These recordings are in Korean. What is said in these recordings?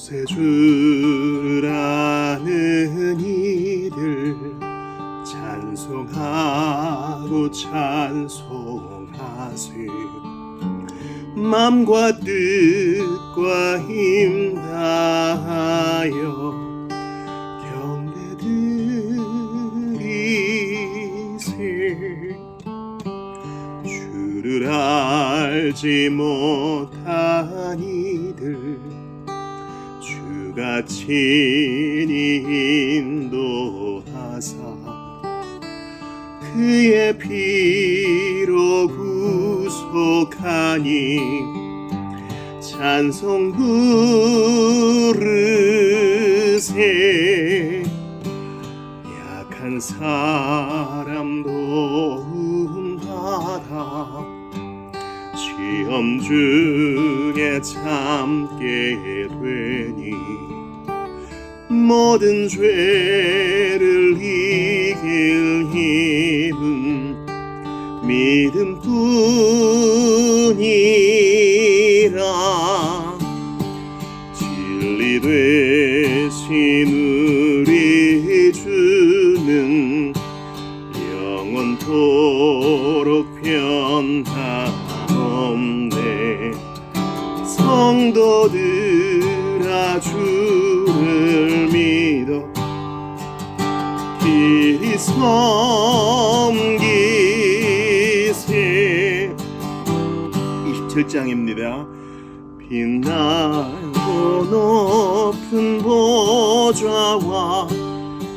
구세주를 아는 이들 찬송하고 찬송하세. 맘과 뜻과 힘 다하여 경배드리세. 주를 알지 못한 이들 주가 친히 인도하사 그의 피로 구속하니 찬송 부르세. 약한 사람 도움하라 시험 중에 참게 되니 모든 죄를 이길 힘은 믿음뿐이라. 진리 되신 우리 주는 영원토록 변함없네. 성도들아 주를 믿어 길이 섬기세. 27장입니다. 빛나고 높은 보좌와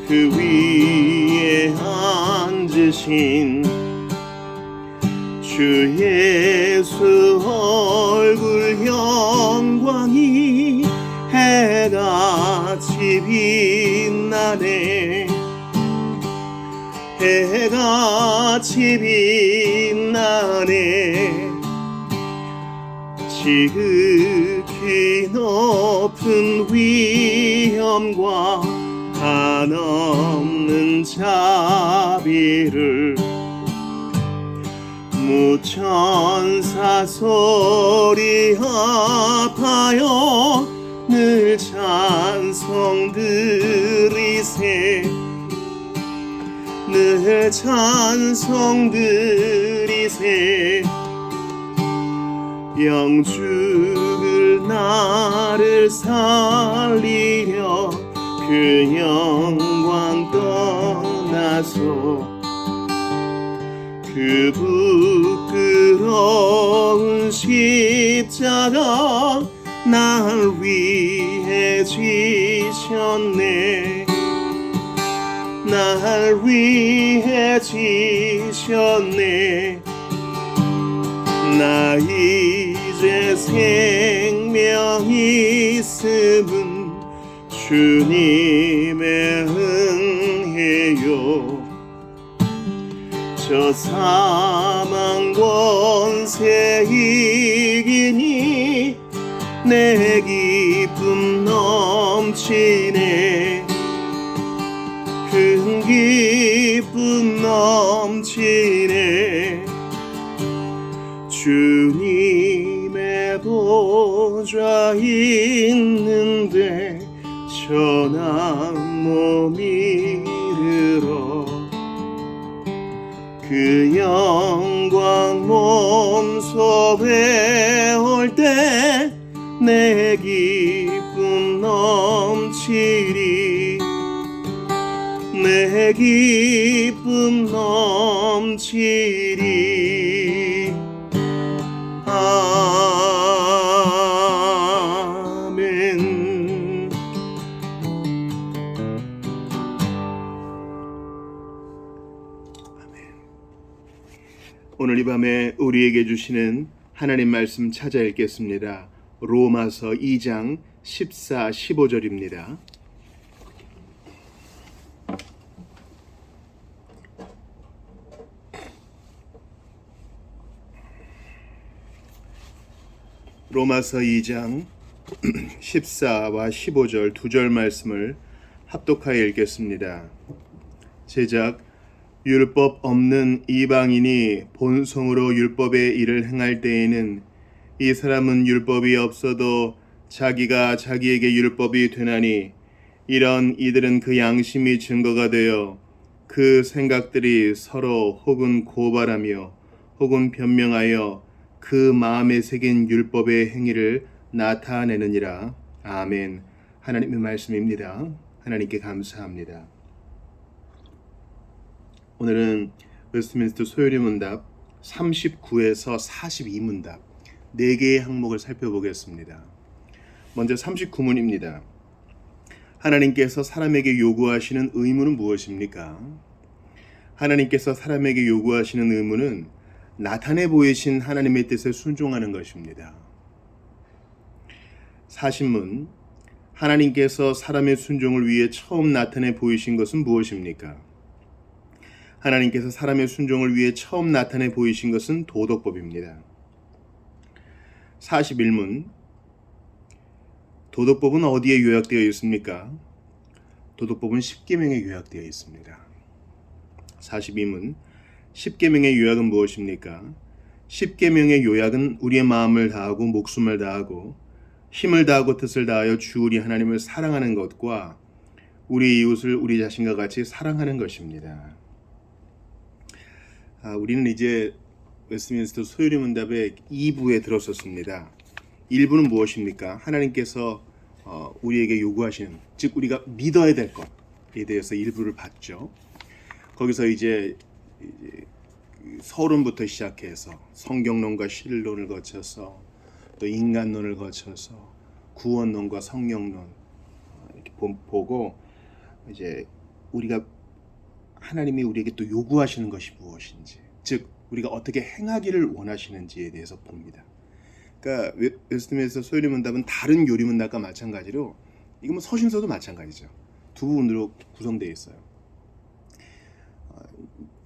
그 위에 앉으신 주 예수 얼굴 영광이 해같이 빛나네. 해같이 빛나네. 지극히 높은 위엄과 한없는 자비를 무천사 소리 합하여 늘 찬송 드리세. 늘 찬송 드리세. 영주를 나를 살리려 그 영광 떠나서 그 부끄러운 십자가 날 위해 지셨네. 날 위해 지셨네. 나 이제 생명 있음은 주님의 은혜요. 저 사망 권세 이기니 내 기쁨 넘치네. 큰 기쁨 넘치네. 주님의 보좌 있는데 전한 몸 이르러 그 영광 몸속에 올 때 내 기쁨 넘치리. 내 기쁨 넘치리. 아멘. 오늘 이 밤에 우리에게 주시는 하나님 말씀 찾아 읽겠습니다. 로마서 2장 14, 15절입니다. 로마서 2장 14와 15절 두 절 말씀을 합독하여 읽겠습니다. 제작 율법 없는 이방인이 본성으로 율법의 일을 행할 때에는 이 사람은 율법이 없어도 자기가 자기에게 율법이 되나니 이런 이들은 그 양심이 증거가 되어 그 생각들이 서로 혹은 고발하며 혹은 변명하여 그 마음에 새긴 율법의 행위를 나타내느니라. 아멘. 하나님의 말씀입니다. 하나님께 감사합니다. 오늘은 웨스트민스터 소요리 문답 39에서 42문답 4개의 항목을 살펴보겠습니다. 먼저 39문입니다. 하나님께서 사람에게 요구하시는 의무는 무엇입니까? 하나님께서 사람에게 요구하시는 의무는 나타내 보이신 하나님의 뜻에 순종하는 것입니다. 40문, 하나님께서 사람의 순종을 위해 처음 나타내 보이신 것은 무엇입니까? 하나님께서 사람의 순종을 위해 처음 나타내 보이신 것은 도덕법입니다. 41문, 도덕법은 어디에 요약되어 있습니까? 도덕법은 10계명에 요약되어 있습니다. 42문, 10계명의 요약은 무엇입니까? 10계명의 요약은 우리의 마음을 다하고 목숨을 다하고 힘을 다하고 뜻을 다하여 주 우리 하나님을 사랑하는 것과 우리 이웃을 우리 자신과 같이 사랑하는 것입니다. 우리는 이제 웨스트민스터 소요리 문답의 2부에 들었었습니다. 1부는 무엇입니까? 하나님께서 우리에게 요구하시는, 즉 우리가 믿어야 될 것에 대해서 1부를 봤죠. 거기서 이제 서론부터 시작해서 성경론과 신론을 거쳐서 또 인간론을 거쳐서 구원론과 성령론 이렇게 보고 이제 우리가 하나님이 우리에게 또 요구하시는 것이 무엇인지, 즉 우리가 어떻게 행하기를 원하시는지에 대해서 봅니다. 그러니까 웨스트민스터 소요리 문답은 다른 요리 문답과 마찬가지로 이거 뭐 서신서도 마찬가지죠. 두 부분으로 구성되어 있어요.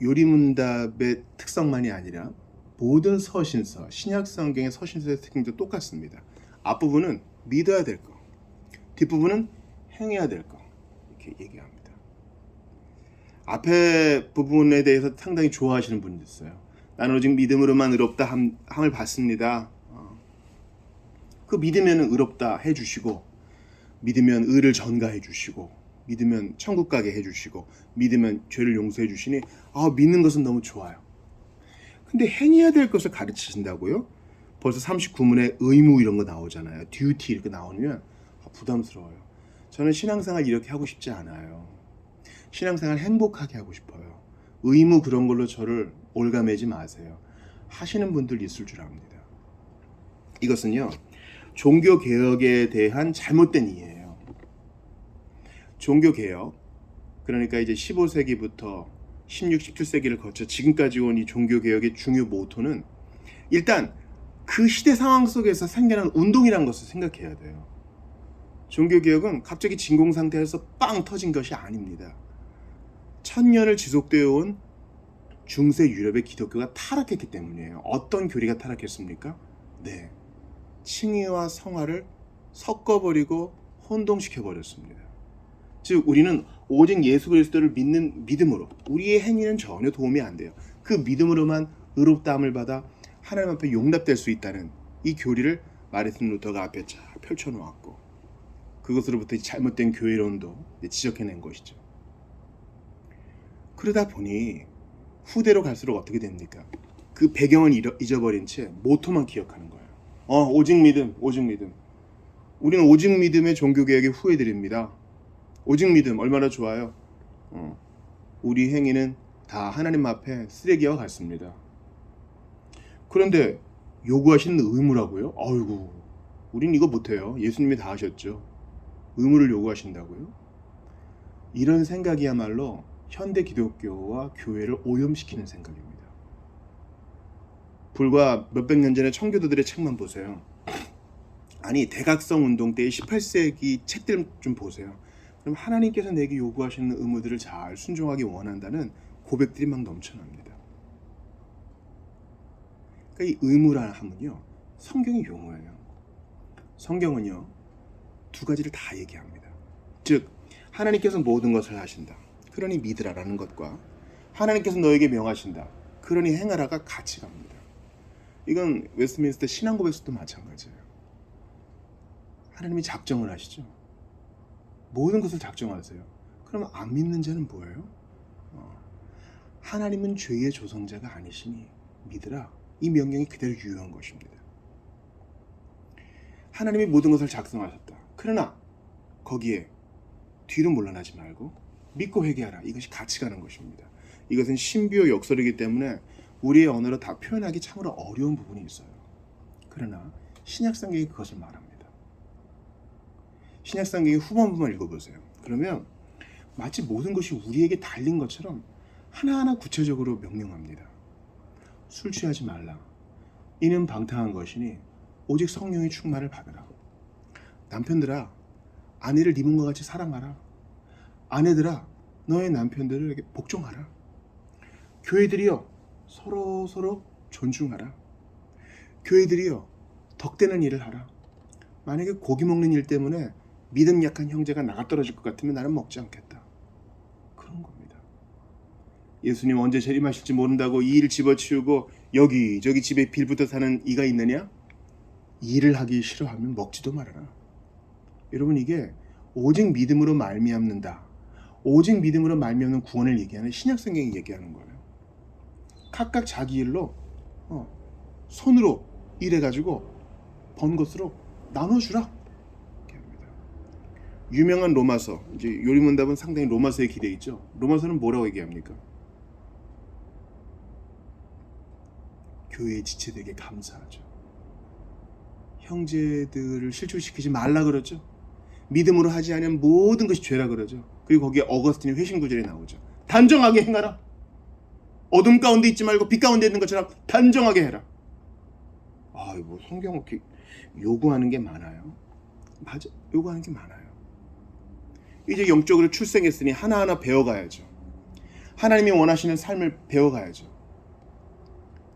요리 문답의 특성만이 아니라 모든 서신서, 신약 성경의 서신서의 특징도 똑같습니다. 앞부분은 믿어야 될 거, 뒷부분은 행해야 될 거, 이렇게 얘기합니다. 앞에 부분에 대해서 상당히 좋아하시는 분이 있어요. 나는 오직 믿음으로만 의롭다 함을 받습니다. 그 믿으면 의롭다 해주시고, 믿으면 의를 전가해 주시고, 믿으면 천국 가게 해주시고, 믿으면 죄를 용서해 주시니 믿는 것은 너무 좋아요. 근데 행해야 될 것을 가르치신다고요? 벌써 39문에 의무 이런 거 나오잖아요. 듀티 이렇게 나오면 부담스러워요. 저는 신앙생활 이렇게 하고 싶지 않아요. 신앙생활 행복하게 하고 싶어요. 의무 그런 걸로 저를 올가매지 마세요. 하시는 분들 있을 줄 압니다. 이것은요, 종교개혁에 대한 잘못된 이해예요. 종교개혁, 그러니까 이제 15세기부터 16, 17세기를 거쳐 지금까지 온 이 종교개혁의 중요 모토는 일단 그 시대 상황 속에서 생겨난 운동이라는 것을 생각해야 돼요. 종교개혁은 갑자기 진공상태에서 빵 터진 것이 아닙니다. 1000년을 지속되어 온 중세 유럽의 기독교가 타락했기 때문이에요. 어떤 교리가 타락했습니까? 네, 칭의와 성화를 섞어버리고 혼동시켜버렸습니다. 즉 우리는 오직 예수 그리스도를 믿는 믿음으로, 우리의 행위는 전혀 도움이 안 돼요. 그 믿음으로만 의롭다함을 받아 하나님 앞에 용납될 수 있다는 이 교리를 마르틴 루터가 앞에 쫙 펼쳐놓았고, 그것으로부터 잘못된 교회론도 지적해낸 것이죠. 그러다 보니 후대로 갈수록 어떻게 됩니까? 그 배경은 잊어버린 채 모토만 기억하는 거예요. 오직 믿음, 오직 믿음. 우리는 오직 믿음의 종교개혁에 후회드립니다. 오직 믿음 얼마나 좋아요. 우리 행위는 다 하나님 앞에 쓰레기와 같습니다. 그런데 요구하시는 의무라고요? 아이고, 우린 이거 못해요. 예수님이 다 하셨죠. 의무를 요구하신다고요? 이런 생각이야말로 현대 기독교와 교회를 오염시키는 생각입니다. 불과 몇백 년 전에 청교도들의 책만 보세요. 아니, 대각성 운동 때의 18세기 책들 좀 보세요. 그럼 하나님께서 내게 요구하시는 의무들을 잘 순종하기 원한다는 고백들이 막 넘쳐납니다. 그러니까 이 의무라 함은요, 성경의 용어예요. 성경은요, 두 가지를 다 얘기합니다. 즉, 하나님께서 모든 것을 하신다, 그러니 믿으라라는 것과 하나님께서 너에게 명하신다, 그러니 행하라가 같이 갑니다. 이건 웨스트민스터 신앙고백서도 마찬가지예요. 하나님이 작정을 하시죠. 모든 것을 작정하세요. 그럼 안 믿는 자는 뭐예요? 하나님은 죄의 조성자가 아니시니 믿으라. 이 명령이 그대로 유효한 것입니다. 하나님이 모든 것을 작성하셨다. 그러나 거기에 뒤로 물러나지 말고 믿고 회개하라. 이것이 같이 가는 것입니다. 이것은 신비어 역설이기 때문에 우리의 언어로 다 표현하기 참으로 어려운 부분이 있어요. 그러나 신약성경이 그것을 말합니다. 신약성경의 후반부만 읽어보세요. 그러면 마치 모든 것이 우리에게 달린 것처럼 하나하나 구체적으로 명령합니다. 술 취하지 말라. 이는 방탕한 것이니 오직 성령의 충만을 받으라. 남편들아, 아내를 네 몸과 같이 사랑하라. 아내들아, 너의 남편들에게 복종하라. 교회들이여, 서로 존중하라. 교회들이여, 덕되는 일을 하라. 만약에 고기 먹는 일 때문에 믿음 약한 형제가 나가 떨어질 것 같으면 나는 먹지 않겠다. 그런 겁니다. 예수님 언제 재림하실지 모른다고 이 일을 집어치우고 여기저기 집에 빌붙어 사는 이가 있느냐? 일을 하기 싫어하면 먹지도 말아라. 여러분, 이게 오직 믿음으로 말미암는다. 오직 믿음으로 말미암는 구원을 얘기하는 신약성경이 얘기하는 거예요. 각각 자기 일로 손으로 일해가지고 번 것으로 나눠주라. 이렇게 합니다. 유명한 로마서, 이제 요리문답은 상당히 로마서에 기대 있죠. 로마서는 뭐라고 얘기합니까? 교회의 지체들에게 감사하죠. 형제들을 실족시키지 말라 그러죠. 믿음으로 하지 않으면 모든 것이 죄라 그러죠. 그리고 거기에 어거스틴의 회심 구절이 나오죠. 단정하게 행하라. 어둠 가운데 있지 말고 빛 가운데 있는 것처럼 단정하게 해라. 뭐 성경 이렇게 요구하는 게 많아요. 맞아, 요구하는 게 많아요. 이제 영적으로 출생했으니 하나하나 배워가야죠. 하나님이 원하시는 삶을 배워가야죠.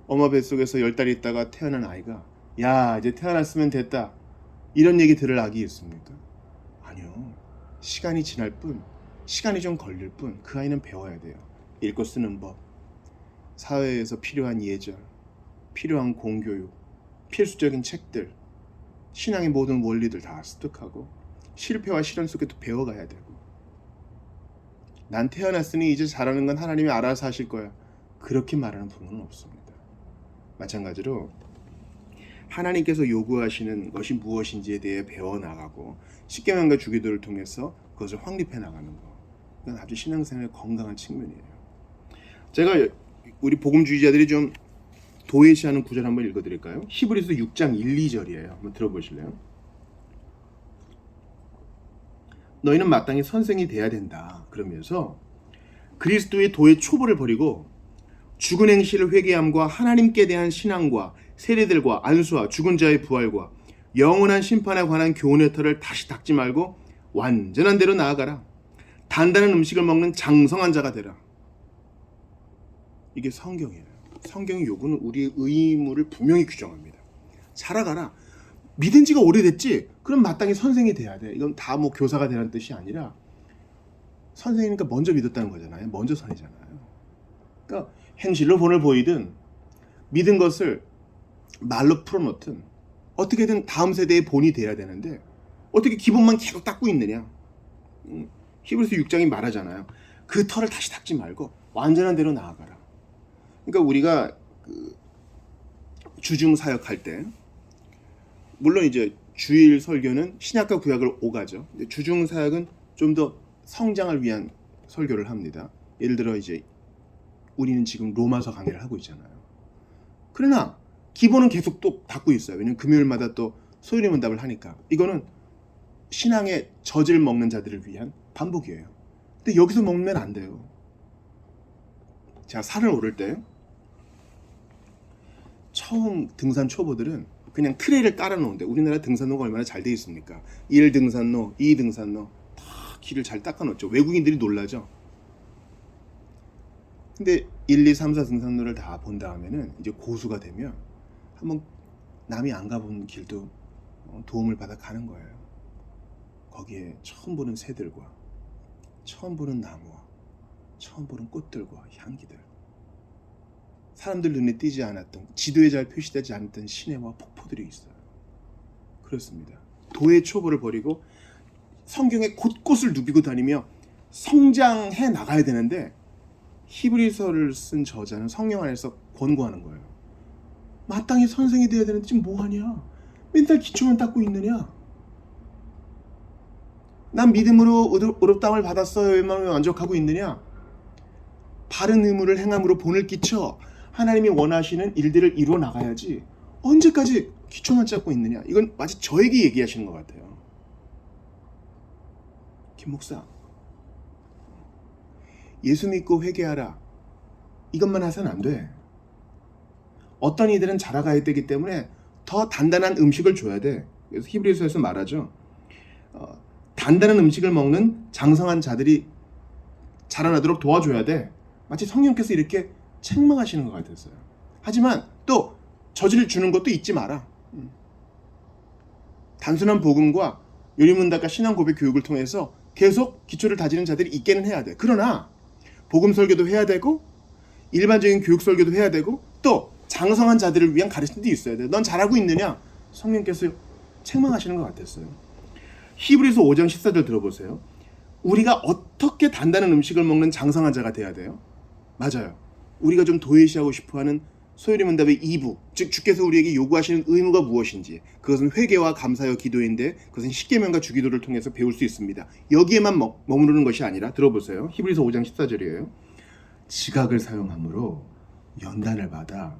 엄마 뱃속에서 10달 있다가 태어난 아이가 야, 이제 태어났으면 됐다, 이런 얘기 들을 악이 있습니까? 아니요. 시간이 지날 뿐, 시간이 좀 걸릴 뿐 그 아이는 배워야 돼요. 읽고 쓰는 법, 사회에서 필요한 예절, 필요한 공교육, 필수적인 책들, 신앙의 모든 원리들 다 습득하고 실패와 실현 속에도 배워가야 되고, 난 태어났으니 이제 잘하는 건 하나님이 알아서 하실 거야, 그렇게 말하는 부모는 없습니다. 마찬가지로 하나님께서 요구하시는 것이 무엇인지에 대해 배워나가고 십계명과 주기도를 통해서 그것을 확립해 나가는 것, 이건 아주 신앙생활의 건강한 측면이에요. 제가 우리 복음주의자들이 좀 도외시하는 구절 한번 읽어드릴까요? 히브리서 6장 1, 2절이에요. 한번 들어보실래요? 너희는 마땅히 선생이 돼야 된다. 그러면서 그리스도의 도의 초보를 버리고 죽은 행실을 회개함과 하나님께 대한 신앙과 세례들과 안수와 죽은 자의 부활과 영원한 심판에 관한 교훈의 털을 다시 닦지 말고 완전한 대로 나아가라. 단단한 음식을 먹는 장성한 자가 되라. 이게 성경이에요. 성경의 요구는 우리의 의무를 분명히 규정합니다. 살아가라. 믿은 지가 오래됐지? 그럼 마땅히 선생이 돼야 돼. 이건 다 뭐 교사가 되라는 뜻이 아니라 선생이니까 먼저 믿었다는 거잖아요. 먼저 선이잖아요. 그러니까 행실로 본을 보이든 믿은 것을 말로 풀어놓든 어떻게든 다음 세대의 본이 돼야 되는데 어떻게 기본만 계속 닦고 있느냐. 히브리서 6장이 말하잖아요. 그 털을 다시 닦지 말고 완전한 대로 나아가라. 그러니까 우리가 주중 사역할 때, 물론 이제 주일 설교는 신약과 구약을 오가죠. 주중 사역은 좀 더 성장을 위한 설교를 합니다. 예를 들어 이제 우리는 지금 로마서 강의를 하고 있잖아요. 그러나 기본은 계속 또 닦고 있어요. 왜냐면 금요일마다 또 소요리 문답을 하니까. 이거는 신앙의 젖을 먹는 자들을 위한 반복이에요. 근데 여기서 먹으면 안 돼요. 제가 산을 오를 때 처음 등산 초보들은 그냥 트레이를 깔아놓은데, 우리나라 등산로가 얼마나 잘 돼 있습니까? 1 등산로, 2 등산로 다 길을 잘 닦아놓죠. 외국인들이 놀라죠. 근데 1, 2, 3, 4 등산로를 다 본 다음에는 이제 고수가 되면 한번 남이 안 가본 길도 도움을 받아 가는 거예요. 거기에 처음 보는 새들과 처음 보는 나무와 처음 보는 꽃들과 향기들, 사람들 눈에 띄지 않았던, 지도에 잘 표시되지 않았던 시내와 폭포들이 있어요. 그렇습니다. 도의 초보를 버리고 성경의 곳곳을 누비고 다니며 성장해 나가야 되는데, 히브리서를 쓴 저자는 성령 안에서 권고하는 거예요. 마땅히 선생이 돼야 되는데 지금 뭐하냐? 맨날 기초만 닦고 있느냐? 난 믿음으로 의롭다함을 받았어요. 웬만하면 만족하고 있느냐? 바른 의무를 행함으로 본을 끼쳐 하나님이 원하시는 일들을 이루어 나가야지 언제까지 기초만 잡고 있느냐? 이건 마치 저에게 얘기하시는 것 같아요. 김 목사, 예수 믿고 회개하라, 이것만 해서는 안 돼. 어떤 이들은 자라가야 되기 때문에 더 단단한 음식을 줘야 돼. 그래서 히브리서에서 말하죠. 단단한 음식을 먹는 장성한 자들이 자라나도록 도와줘야 돼. 마치 성령께서 이렇게 책망하시는 것 같았어요. 하지만 또 저지를 주는 것도 잊지 마라. 단순한 복음과 요리문답과 신앙 고백 교육을 통해서 계속 기초를 다지는 자들이 있게는 해야 돼. 그러나 복음 설교도 해야 되고 일반적인 교육 설교도 해야 되고 또 장성한 자들을 위한 가르침도 있어야 돼. 넌 잘하고 있느냐? 성령께서 책망하시는 것 같았어요. 히브리서 5장 14절 들어보세요. 우리가 어떻게 단단한 음식을 먹는 장성한 자가 돼야 돼요? 맞아요. 우리가 좀 도외시하고 싶어하는 소요리문답의 2부, 즉 주께서 우리에게 요구하시는 의무가 무엇인지, 그것은 회개와 감사여 기도인데 그것은 십계명과 주기도를 통해서 배울 수 있습니다. 여기에만 머무르는 것이 아니라 들어보세요. 히브리서 5장 14절이에요. 지각을 사용함으로 연단을 받아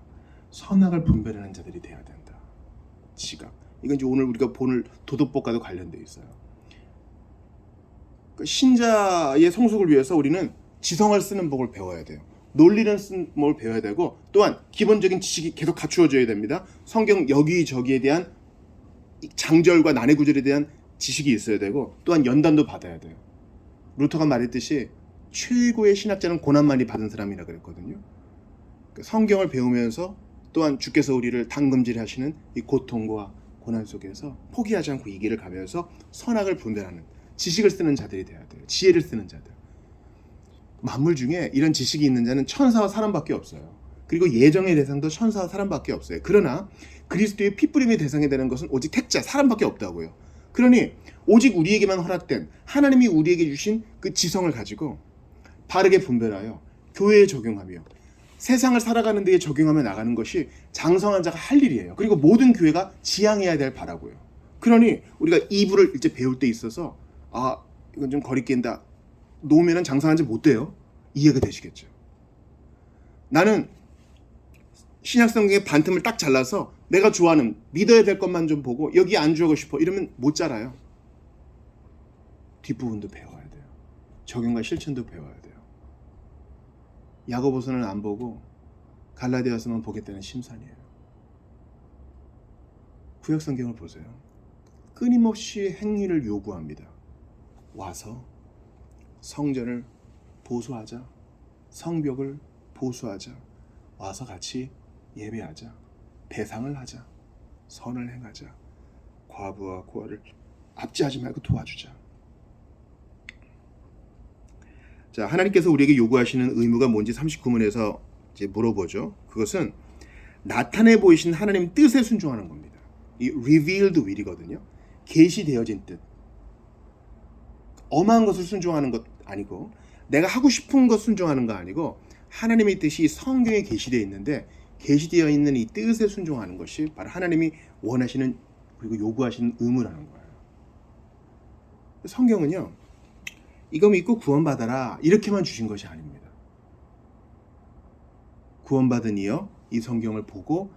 선악을 분별하는 자들이 돼야 된다. 지각. 이건 이제 오늘 우리가 보는 도덕법과도 관련돼 있어요. 신자의 성숙을 위해서 우리는 지성을 쓰는 법을 배워야 돼요. 논리를 쓰는 법을 배워야 되고 또한 기본적인 지식이 계속 갖추어져야 됩니다. 성경 여기저기에 대한 장절과 난해 구절에 대한 지식이 있어야 되고 또한 연단도 받아야 돼요. 루터가 말했듯이 최고의 신학자는 고난 많이 받은 사람이라 그랬거든요. 성경을 배우면서 또한 주께서 우리를 당금질하시는 이 고통과 고난 속에서 포기하지 않고 이 길을 가면서 선악을 분별하는 지식을 쓰는 자들이 돼야 돼요. 지혜를 쓰는 자들. 만물 중에 이런 지식이 있는 자는 천사와 사람밖에 없어요. 그리고 예정의 대상도 천사와 사람밖에 없어요. 그러나 그리스도의 핏부림의 대상이 되는 것은 오직 택자, 사람밖에 없다고요. 그러니 오직 우리에게만 허락된 하나님이 우리에게 주신 그 지성을 가지고 바르게 분별하여 교회에 적용하며 세상을 살아가는 데에 적용하며 나가는 것이 장성한 자가 할 일이에요. 그리고 모든 교회가 지향해야 될 바라고요. 그러니 우리가 이 부를 이제 배울 때 있어서 이건 좀 거리 낀다, 놓으면 장성한 자 못 돼요. 이해가 되시겠죠? 나는 신약성경의 반틈을 딱 잘라서 내가 좋아하는 믿어야 될 것만 좀 보고 여기 안주하고 싶어 이러면 못 자라요. 뒷부분도 배워야 돼요. 적용과 실천도 배워야 돼요. 야고보서는 안 보고 갈라디아서만 보겠다는 심산이에요. 구약성경을 보세요. 끊임없이 행위를 요구합니다. 와서 성전을 보수하자, 성벽을 보수하자, 와서 같이 예배하자, 배상을 하자, 선을 행하자, 과부와 고아를 압제하지 말고 도와주자. 자, 하나님께서 우리에게 요구하시는 의무가 뭔지 39문에서 이제 물어보죠. 그것은 나타내 보이신 하나님 뜻에 순종하는 겁니다. 이 revealed will이거든요. 계시되어진 뜻. 엄한 것을 순종하는 것 아니고 내가 하고 싶은 것 순종하는 거 아니고 하나님의 뜻이 성경에 계시되어 있는데 계시되어 있는 이 뜻에 순종하는 것이 바로 하나님이 원하시는 그리고 요구하시는 의무라는 거예요. 성경은요, 이거 믿고 구원받아라 이렇게만 주신 것이 아닙니다. 구원받은 이여 이 성경을 보고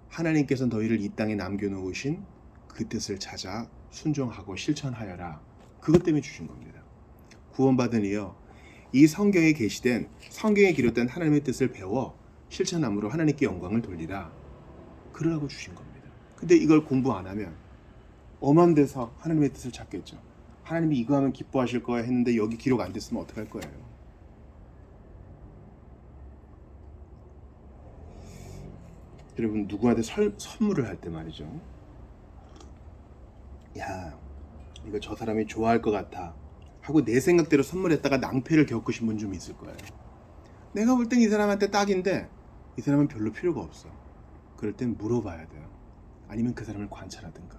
하나님께서 너희를 이 땅에 남겨놓으신 그 뜻을 찾아 순종하고 실천하여라. 그것 때문에 주신 겁니다. 구원받은 이여 이 성경에 계시된 성경에 기록된 하나님의 뜻을 배워 실천함으로 하나님께 영광을 돌리라. 그러라고 주신 겁니다. 근데 이걸 공부 안 하면 엄한 데서 하나님의 뜻을 찾겠죠. 하나님이 이거 하면 기뻐하실 거야 했는데 여기 기록 안 됐으면 어떡할 거예요. 여러분 누구한테 선물을 할 때 말이죠. 야, 이거 저 사람이 좋아할 것 같아 하고 내 생각대로 선물했다가 낭패를 겪으신 분 좀 있을 거예요. 내가 볼 땐 이 사람한테 딱인데 이 사람은 별로 필요가 없어. 그럴 땐 물어봐야 돼요. 아니면 그 사람을 관찰하든가.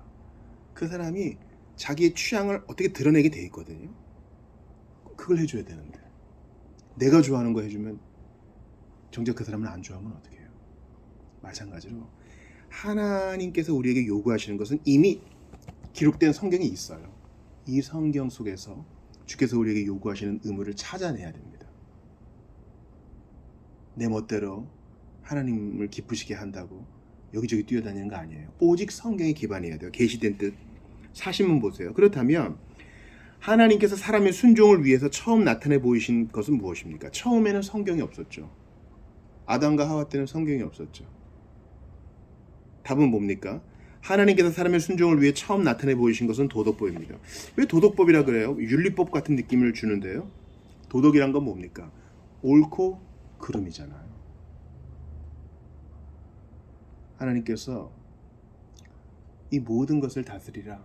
그 사람이 자기의 취향을 어떻게 드러내게 돼 있거든요. 그걸 해줘야 되는데 내가 좋아하는 거 해주면 정작 그 사람을 안 좋아하면 어떻게 해요? 마찬가지로 하나님께서 우리에게 요구하시는 것은 이미 기록된 성경이 있어요. 이 성경 속에서 주께서 우리에게 요구하시는 의무를 찾아내야 됩니다. 내 멋대로 하나님을 기쁘시게 한다고 여기저기 뛰어다니는 거 아니에요. 오직 성경에 기반해야 돼요. 계시된 뜻. 사신문 보세요. 그렇다면 하나님께서 사람의 순종을 위해서 처음 나타내 보이신 것은 무엇입니까? 처음에는 성경이 없었죠. 아담과 하와 때는 성경이 없었죠. 답은 뭡니까? 하나님께서 사람의 순종을 위해 처음 나타내 보이신 것은 도덕법입니다. 왜 도덕법이라 그래요? 윤리법 같은 느낌을 주는데요. 도덕이란 건 뭡니까? 옳고 그름이잖아요. 하나님께서 이 모든 것을 다스리라.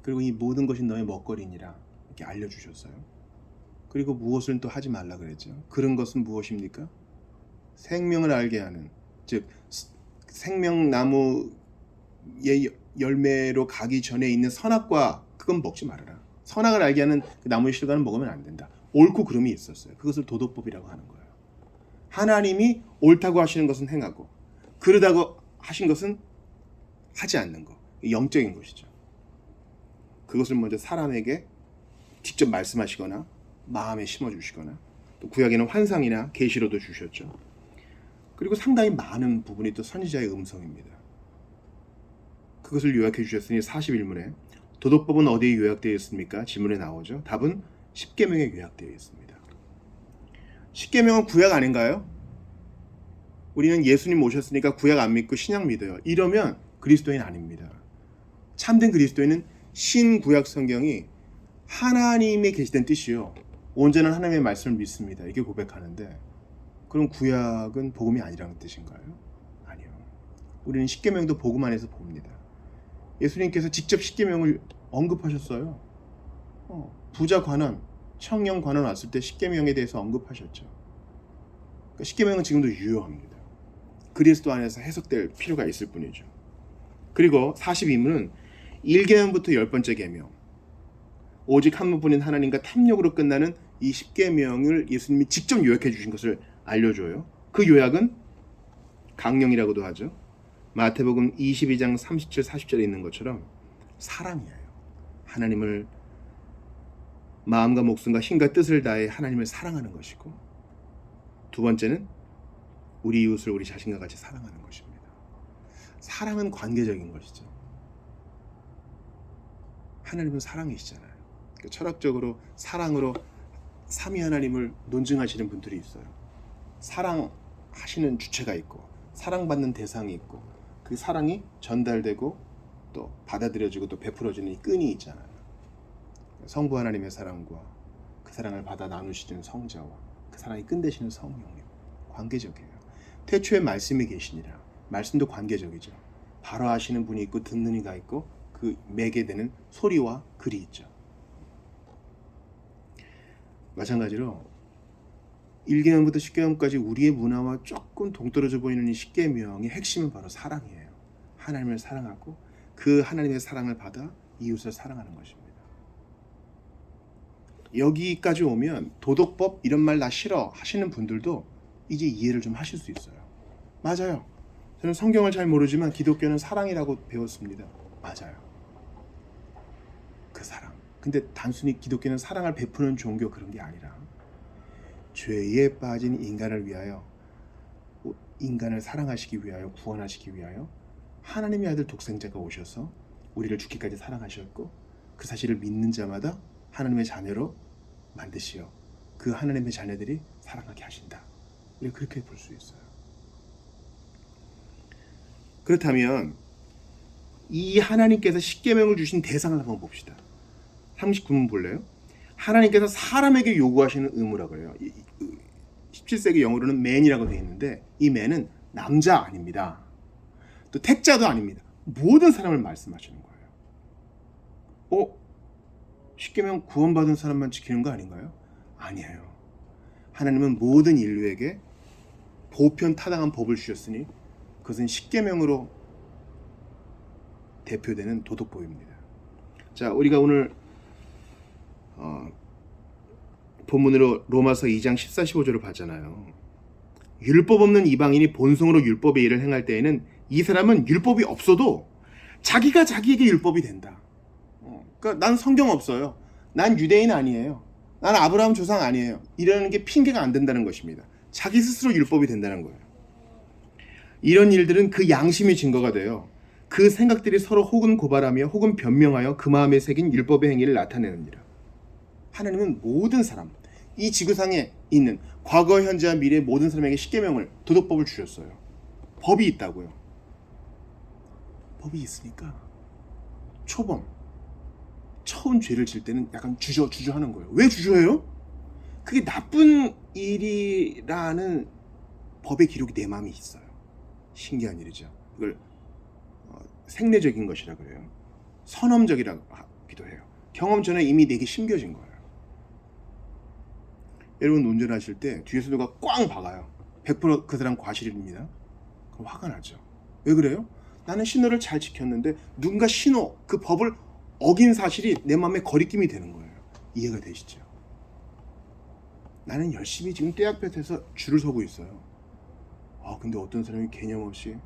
그리고 이 모든 것이 너의 먹거리니라. 이렇게 알려주셨어요. 그리고 무엇을 또 하지 말라 그랬죠. 그런 것은 무엇입니까? 생명을 알게 하는, 즉 생명나무의 열매로 가기 전에 있는 선악과 그건 먹지 말아라. 선악을 알게 하는 그 나무의 실과는 먹으면 안 된다. 옳고 그름이 있었어요. 그것을 도덕법이라고 하는 거예요. 하나님이 옳다고 하시는 것은 행하고 그르다고 하신 것은 하지 않는 것. 영적인 것이죠. 그것을 먼저 사람에게 직접 말씀하시거나 마음에 심어주시거나 또 구약에는 환상이나 계시로도 주셨죠. 그리고 상당히 많은 부분이 또 선지자의 음성입니다. 그것을 요약해 주셨으니 41문에 도덕법은 어디에 요약되어 있습니까? 질문에 나오죠. 답은 십계명에 요약되어 있습니다. 십계명은 구약 아닌가요? 우리는 예수님 오셨으니까 구약 안 믿고 신약 믿어요. 이러면 그리스도인 아닙니다. 참된 그리스도인은 신구약 성경이 하나님의 계시된 뜻이요. 온전한 하나님의 말씀을 믿습니다. 이렇게 고백하는데 그럼 구약은 복음이 아니라는 뜻인가요? 아니요. 우리는 십계명도 복음 안에서 봅니다. 예수님께서 직접 십계명을 언급하셨어요. 부자 관원, 청년 관원 왔을 때 십계명에 대해서 언급하셨죠. 그러니까 십계명은 지금도 유효합니다. 그리스도 안에서 해석될 필요가 있을 뿐이죠. 그리고 42문은 1계명부터 10번째 계명, 오직 한 분뿐인 하나님과 탐욕으로 끝나는 이 십계명을 예수님이 직접 요약해 주신 것을 알려줘요. 그 요약은 강령이라고도 하죠. 마태복음 22장 37, 40절에 있는 것처럼 사랑이에요. 하나님을 마음과 목숨과 힘과 뜻을 다해 하나님을 사랑하는 것이고, 두 번째는 우리 이웃을 우리 자신과 같이 사랑하는 것입니다. 사랑은 관계적인 것이죠. 하나님은 사랑이시잖아요. 그러니까 철학적으로 사랑으로 삼위 하나님을 논증하시는 분들이 있어요. 사랑하시는 주체가 있고 사랑받는 대상이 있고 그 사랑이 전달되고 또 받아들여지고 또 베풀어지는 이 끈이 있잖아요. 성부 하나님의 사랑과 그 사랑을 받아 나누시는 성자와 그 사랑이 끈 되시는 성령님, 관계적이에요. 태초에 말씀이 계시니라. 말씀도 관계적이죠. 바로 하시는 분이 있고 듣는 이가 있고 그 매개되는 소리와 글이 있죠. 마찬가지로 1계명부터 10계명까지 우리의 문화와 조금 동떨어져 보이는 이 10계명의 핵심은 바로 사랑이에요. 하나님을 사랑하고 그 하나님의 사랑을 받아 이웃을 사랑하는 것입니다. 여기까지 오면 도덕법 이런 말 나 싫어 하시는 분들도 이제 이해를 좀 하실 수 있어요. 맞아요. 저는 성경을 잘 모르지만 기독교는 사랑이라고 배웠습니다. 맞아요. 그 사랑. 근데 단순히 기독교는 사랑을 베푸는 종교 그런 게 아니라 죄에 빠진 인간을 위하여, 인간을 사랑하시기 위하여, 구원하시기 위하여 하나님의 아들 독생자가 오셔서 우리를 죽기까지 사랑하셨고 그 사실을 믿는 자마다 하나님의 자녀로 만드시어 그 하나님의 자녀들이 사랑하게 하신다. 우리가 그렇게 볼 수 있어요. 그렇다면 이 하나님께서 십계명을 주신 대상을 한번 봅시다. 39문 볼래요? 하나님께서 사람에게 요구하시는 의무라고 해요. 17세기 영어로는 man이라고 되어 있는데 이 man은 남자 아닙니다. 또 택자도 아닙니다. 모든 사람을 말씀하시는 거예요. 십계명 구원받은 사람만 지키는 거 아닌가요? 아니에요. 하나님은 모든 인류에게 보편타당한 법을 주셨으니 그것은 십계명으로 대표되는 도덕법입니다. 자, 우리가 오늘 본문으로 로마서 2장 14, 15절을 봤잖아요. 율법 없는 이방인이 본성으로 율법의 일을 행할 때에는 이 사람은 율법이 없어도 자기가 자기에게 율법이 된다. 그러니까 난 성경 없어요. 난 유대인 아니에요. 난 아브라함 조상 아니에요. 이러는 게 핑계가 안 된다는 것입니다. 자기 스스로 율법이 된다는 거예요. 이런 일들은 그 양심의 증거가 돼요. 그 생각들이 서로 혹은 고발하며 혹은 변명하여 그 마음에 새긴 율법의 행위를 나타내느니라. 하나님은 모든 사람, 이 지구상에 있는 과거, 현재와 미래의 모든 사람에게 십계명을, 도덕법을 주셨어요. 법이 있다고요. 법이 있으니까 초범, 처음 죄를 질 때는 약간 주저하는 거예요. 왜 주저해요? 그게 나쁜 일이라는 법의 기록이 내 마음에 있어요. 신기한 일이죠. 이걸 생내적인 것이라 그래요. 선험적이라고 하기도 해요. 경험 전에 이미 내게 심겨진 거예요. 여러분 운전하실 때 뒤에서 누가 꽝 박아요. 100% 그 사람 과실입니다. 그럼 화가 나죠. 왜 그래요? 나는 신호를 잘 지켰는데 누군가 신호, 그 법을 어긴 사실이 내 마음에 거리낌이 되는 거예요. 이해가 되시죠? 나는 열심히 지금 떼 앞에서 줄을 서고 있어요. 근데 어떤 사람이 개념 없이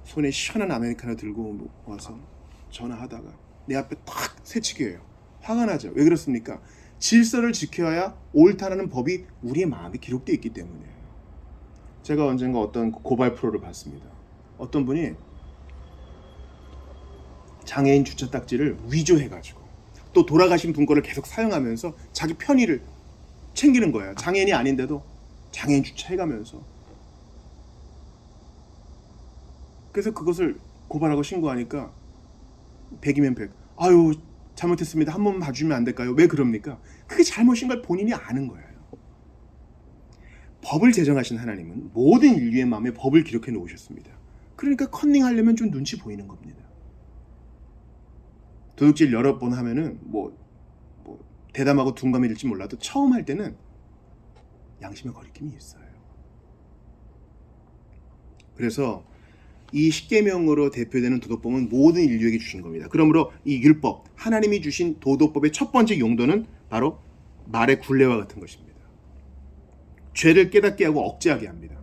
손에 시원한 아메리카노 들고 와서 전화하다가 내 앞에 탁 새치기 해요. 화가 나죠. 왜 그렇습니까? 질서를 지켜야 옳다라는 법이 우리의 마음에 기록되어 있기 때문이에요. 제가 언젠가 어떤 고발 프로를 봤습니다. 어떤 분이 장애인 주차 딱지를 위조해가지고 또 돌아가신 분 거를 계속 사용하면서 자기 편의를 챙기는 거예요. 장애인이 아닌데도 장애인 주차해가면서. 그래서 그것을 고발하고 신고하니까 100이면 100. 아유 잘못했습니다. 한 번만 봐주면 안 될까요? 왜 그럽니까? 그게 잘못인 걸 본인이 아는 거예요. 법을 제정하신 하나님은 모든 인류의 마음에 법을 기록해 놓으셨습니다. 그러니까 컨닝하려면 좀 눈치 보이는 겁니다. 도둑질 여러 번 하면은 뭐 대담하고 둔감해질지 몰라도 처음 할 때는 양심의 거리낌이 있어요. 그래서 이 십계명으로 대표되는 도덕법은 모든 인류에게 주신 겁니다. 그러므로 이 율법, 하나님이 주신 도덕법의 첫 번째 용도는 바로 말의 굴레와 같은 것입니다. 죄를 깨닫게 하고 억제하게 합니다.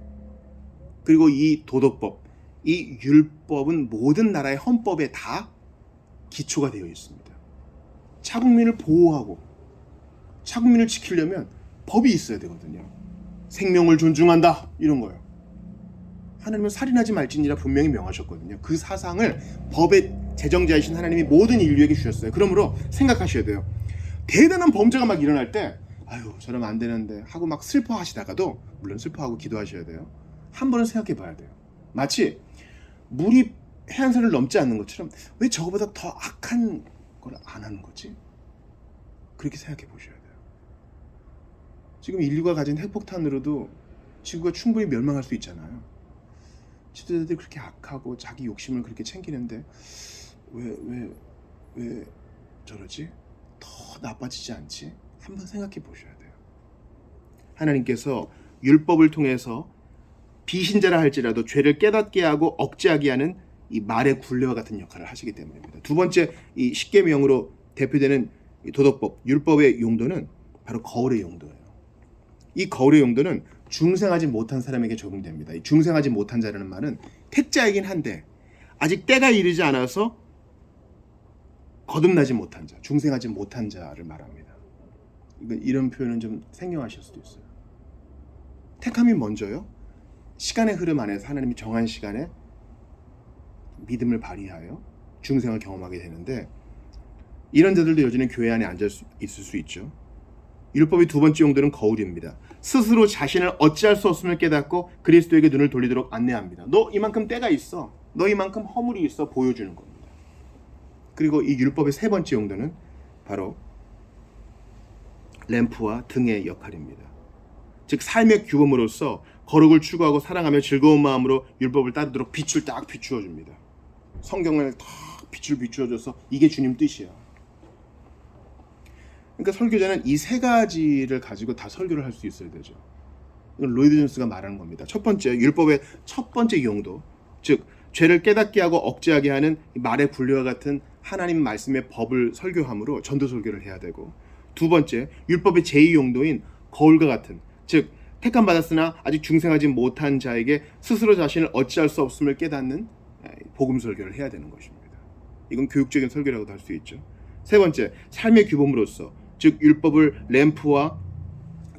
그리고 이 도덕법, 이 율법은 모든 나라의 헌법에 다 기초가 되어 있습니다. 자국민을 보호하고 자국민을 지키려면 법이 있어야 되거든요. 생명을 존중한다 이런 거예요. 하나님은 살인하지 말지니라 분명히 명하셨거든요. 그 사상을 법의 제정자이신 하나님이 모든 인류에게 주셨어요. 그러므로 생각하셔야 돼요. 대단한 범죄가 막 일어날 때 아유 저러면 안 되는데 하고 막 슬퍼하시다가도 물론 슬퍼하고 기도하셔야 돼요. 한 번은 생각해 봐야 돼요. 마치 물이 해안선을 넘지 않는 것처럼 왜 저거보다 더 악한 걸 안 하는 거지? 그렇게 생각해 보셔야 돼요. 지금 인류가 가진 핵폭탄으로도 지구가 충분히 멸망할 수 있잖아요. 지도자들이 그렇게 악하고 자기 욕심을 그렇게 챙기는데 왜 저러지? 더 나빠지지 않지? 한번 생각해 보셔야 돼요. 하나님께서 율법을 통해서 비신자라 할지라도 죄를 깨닫게 하고 억제하게 하는 이 말의 굴레와 같은 역할을 하시기 때문입니다. 두 번째 이 십계명으로 대표되는 이 도덕법, 율법의 용도는 바로 거울의 용도예요. 이 거울의 용도는 중생하지 못한 사람에게 적용됩니다. 이 중생하지 못한 자라는 말은 택자이긴 한데 아직 때가 이르지 않아서 거듭나지 못한 자, 중생하지 못한 자를 말합니다. 이런 표현은 좀 생경하실 수도 있어요. 택함이 먼저요. 시간의 흐름 안에서 하나님이 정한 시간에 믿음을 발휘하여 중생을 경험하게 되는데 이런 자들도 여전히 교회 안에 앉아 있을 수 있죠. 율법의 두 번째 용도는 거울입니다. 스스로 자신을 어찌할 수 없음을 깨닫고 그리스도에게 눈을 돌리도록 안내합니다. 너 이만큼 때가 있어. 너 이만큼 허물이 있어. 보여주는 겁니다. 그리고 이 율법의 세 번째 용도는 바로 램프와 등의 역할입니다. 즉 삶의 규범으로서 거룩을 추구하고 사랑하며 즐거운 마음으로 율법을 따르도록 빛을 딱 비추어 줍니다. 성경을 딱 빛을 비추어 줘서 이게 주님 뜻이야. 그러니까 설교자는 이 세 가지를 가지고 다 설교를 할 수 있어야 되죠. 이건 로이드 존스가 말하는 겁니다. 첫 번째, 율법의 첫 번째 용도, 즉 죄를 깨닫게 하고 억제하게 하는 말의 굴레와 같은 하나님 말씀의 법을 설교함으로 전도 설교를 해야 되고, 두 번째, 율법의 제2용도인 거울과 같은, 즉 택함 받았으나 아직 중생하지 못한 자에게 스스로 자신을 어찌할 수 없음을 깨닫는 복음 설교를 해야 되는 것입니다. 이건 교육적인 설교라고도 할 수 있죠. 세 번째, 삶의 규범으로서, 즉 율법을 램프와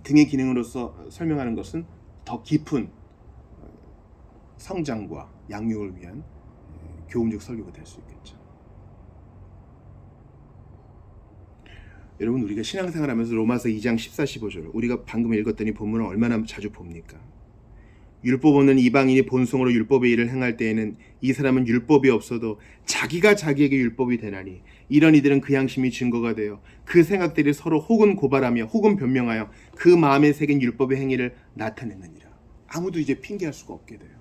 등의 기능으로서 설명하는 것은 더 깊은 성장과 양육을 위한 교훈적 설교가 될 수 있겠죠. 여러분, 우리가 신앙생활하면서 로마서 2장 14, 15절, 우리가 방금 읽었더니 본문을 얼마나 자주 봅니까? 율법 없는 이방인이 본성으로 율법의 일을 행할 때에는 이 사람은 율법이 없어도 자기가 자기에게 율법이 되나니 이런 이들은 그 양심이 증거가 되어 그 생각들이 서로 혹은 고발하며 혹은 변명하여 그 마음에 새긴 율법의 행위를 나타내느니라. 아무도 이제 핑계할 수가 없게 돼요.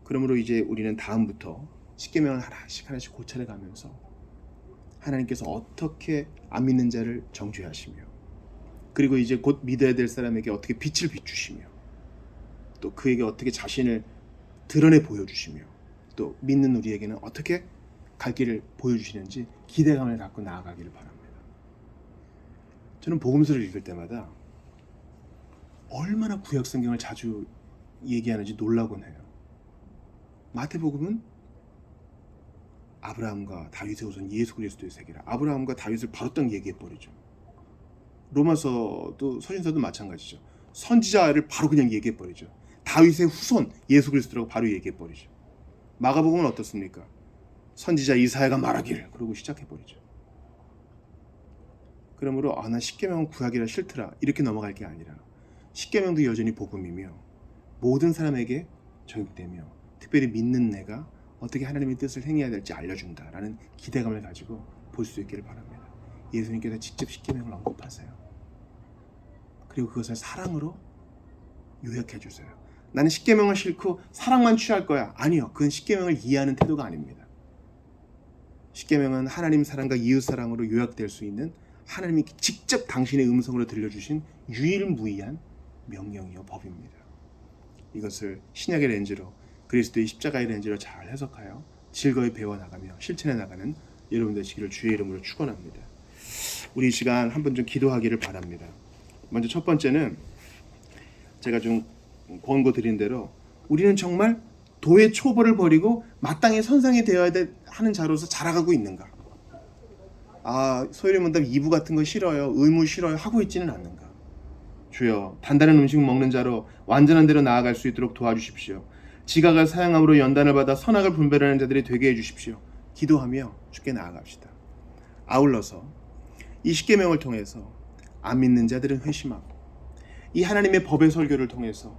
그러므로 이제 우리는 다음부터 십계명을 하나씩 고찰해 가면서 하나님께서 어떻게 안 믿는 자를 정죄하시며, 그리고 이제 곧 믿어야 될 사람에게 어떻게 빛을 비추시며, 또 그에게 어떻게 자신을 드러내 보여주시며, 또 믿는 우리에게는 어떻게 갈 길을 보여주시는지 기대감을 갖고 나아가기를 바랍니다. 저는 복음서를 읽을 때마다 얼마나 구약 성경을 자주 얘기하는지 놀라곤 해요. 마태복음은 아브라함과 다윗의 후손 예수 그리스도의 세계라, 아브라함과 다윗을 바로 딱 얘기해버리죠. 로마서도 서신서도 마찬가지죠. 선지자를 바로 그냥 얘기해버리죠. 다윗의 후손 예수 그리스도라고 바로 얘기해버리죠. 마가복음은 어떻습니까? 선지자 이사야가 말하기를, 그러고 시작해버리죠. 그러므로 나 십계명은 구약이라 싫더라 이렇게 넘어갈 게 아니라, 십계명도 여전히 복음이며 모든 사람에게 적용되며 특별히 믿는 내가 어떻게 하나님의 뜻을 행해야 될지 알려준다라는 기대감을 가지고 볼 수 있기를 바랍니다. 예수님께서 직접 십계명을 언급하세요. 그리고 그것을 사랑으로 요약해 주세요. 나는 십계명을 싫고 사랑만 취할 거야. 아니요, 그건 십계명을 이해하는 태도가 아닙니다. 십계명은 하나님 사랑과 이웃 사랑으로 요약될 수 있는 하나님이 직접 당신의 음성으로 들려주신 유일무이한 명령이요 법입니다. 이것을 신약의 렌즈로, 그리스도의 십자가의 렌즈로 잘 해석하여 즐거이 배워나가며 실천해 나가는 여러분들 되시기를 주의 이름으로 축원합니다. 우리 이 시간 한번 좀 기도하기를 바랍니다. 먼저 첫 번째는 제가 좀 권고 드린 대로 우리는 정말 도의 초보를 버리고 마땅히 선상이 되어야 하는 자로서 자라가고 있는가? 소위를 문답 2부 같은 거 싫어요, 의무 싫어요 하고 있지는 않는가? 주여, 단단한 음식 먹는 자로 완전한 대로 나아갈 수 있도록 도와주십시오. 지각을 사용함으로 연단을 받아 선악을 분별하는 자들이 되게 해주십시오. 기도하며 주께 나아갑시다. 아울러서 이 십계명을 통해서 안 믿는 자들은 회심하고, 이 하나님의 법의 설교를 통해서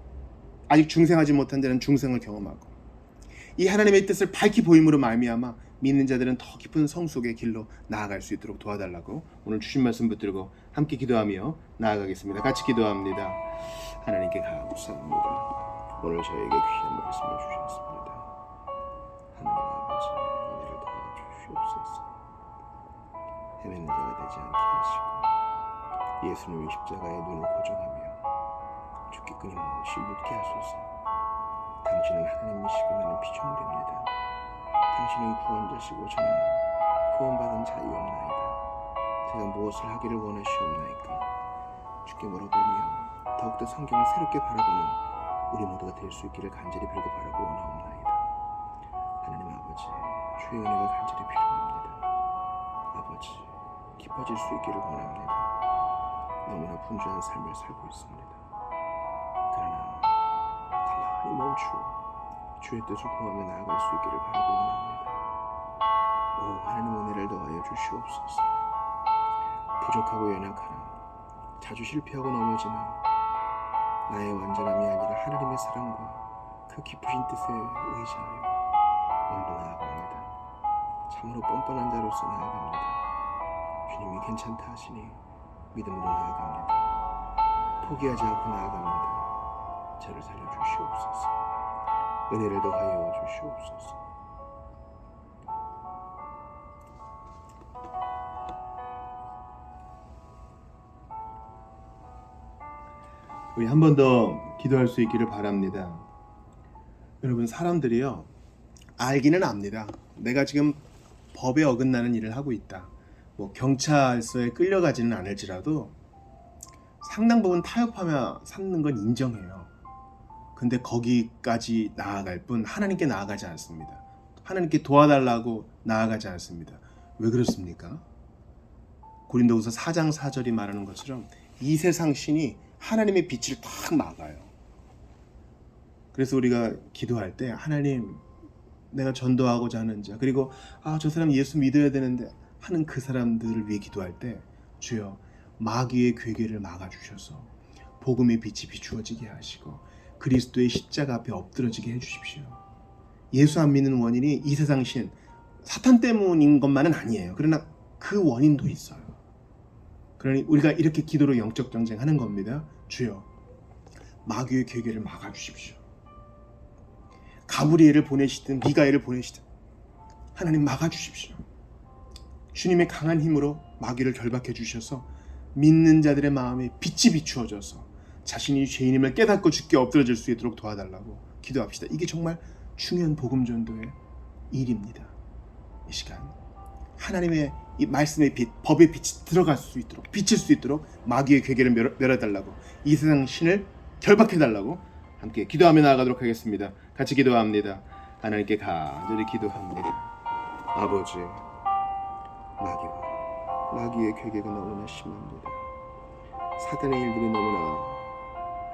아직 중생하지 못한 자는 중생을 경험하고, 이 하나님의 뜻을 밝히 보임으로 말미암아 믿는 자들은 더 깊은 성숙의 길로 나아갈 수 있도록 도와달라고 오늘 주신 말씀 붙들고 함께 기도하며 나아가겠습니다. 같이 기도합니다. 하나님께 감사합니다. 오늘 저에게 귀한 말씀을 주셨습니다. 하나님 아버지, 은혜를 도와주시옵소서. 헤매는 자가 되지 않게 하시고 예수님의 십자가에 눈을 고정하며 주께 끊임없이 묻게 하소서. 당신은 하나님이시고 나는 피조물입니다. 당신은 구원자시고 저는 구원받은 자이옵나이다. 제가 무엇을 하기를 원하시옵나이까? 주께 물어보며 더욱더 성경을 새롭게 바라보는 우리 모두가 될 수 있기를 간절히 빌고 바라고 원하옵나이다. 하나님 아버지, 주의 은혜가 간절히 필요합니다. 아버지, 깊어질 수 있기를 원합니다. 너무나 분주한 삶을 살고 있습니다. 그러나 가만히 멈추어 주의 뜻을 구하며 나아갈 수 있기를 바라고 원합니다. 오 하나님, 은혜를 더하여 주시옵소서. 부족하고 연약하나 자주 실패하고 넘어지나 나의 완전함이 아니라 하나님의 사랑과 그 깊으신 뜻에 의지하여 오늘도 나아갑니다. 참으로 뻔뻔한 자로서 나아갑니다. 주님이 괜찮다 하시니 믿음으로 나아갑니다. 포기하지 않고 나아갑니다. 저를 살려주시옵소서. 은혜를 더하여 주시옵소서. 우리 한 번 더 기도할 수 있기를 바랍니다. 여러분, 사람들이요 알기는 압니다. 내가 지금 법에 어긋나는 일을 하고 있다. 뭐 경찰서에 끌려가지는 않을지라도 상당 부분 타협하며 사는 건 인정해요. 근데 거기까지 나아갈 뿐 하나님께 나아가지 않습니다. 하나님께 도와달라고 나아가지 않습니다. 왜 그렇습니까? 고린도후서 4장 4절이 말하는 것처럼 이 세상 신이 하나님의 빛을 탁 막아요. 그래서 우리가 기도할 때 하나님, 내가 전도하고자 하는 자, 그리고 저 사람 예수 믿어야 되는데 하는 그 사람들을 위해 기도할 때 주여 마귀의 괴계를 막아주셔서 복음의 빛이 비추어지게 하시고 그리스도의 십자가 앞에 엎드러지게 해주십시오. 예수 안 믿는 원인이 이 세상 신 사탄 때문인 것만은 아니에요. 그러나 그 원인도 있어요. 그러니 우리가 이렇게 기도로 영적 전쟁하는 겁니다. 주여 마귀의 괴계를 막아주십시오. 가브리엘을 보내시든 미가엘을 보내시든 하나님 막아주십시오. 주님의 강한 힘으로 마귀를 결박해 주셔서 믿는 자들의 마음에 빛이 비추어져서 자신이 죄인임을 깨닫고 죽게 엎드러질 수 있도록 도와달라고 기도합시다. 이게 정말 중요한 복음 전도의 일입니다. 이 시간 하나님의 이 말씀의 빛, 법의 빛이 들어갈 수 있도록, 비칠 수 있도록 마귀의 괴계를 멸해달라고, 이 세상 신을 결박해달라고 함께 기도하며 나아가도록 하겠습니다. 같이 기도합니다. 하나님께 간절히 기도합니다. 아버지, 마귀의 괴계가 너무나 심합니다. 사단의 일들이 너무나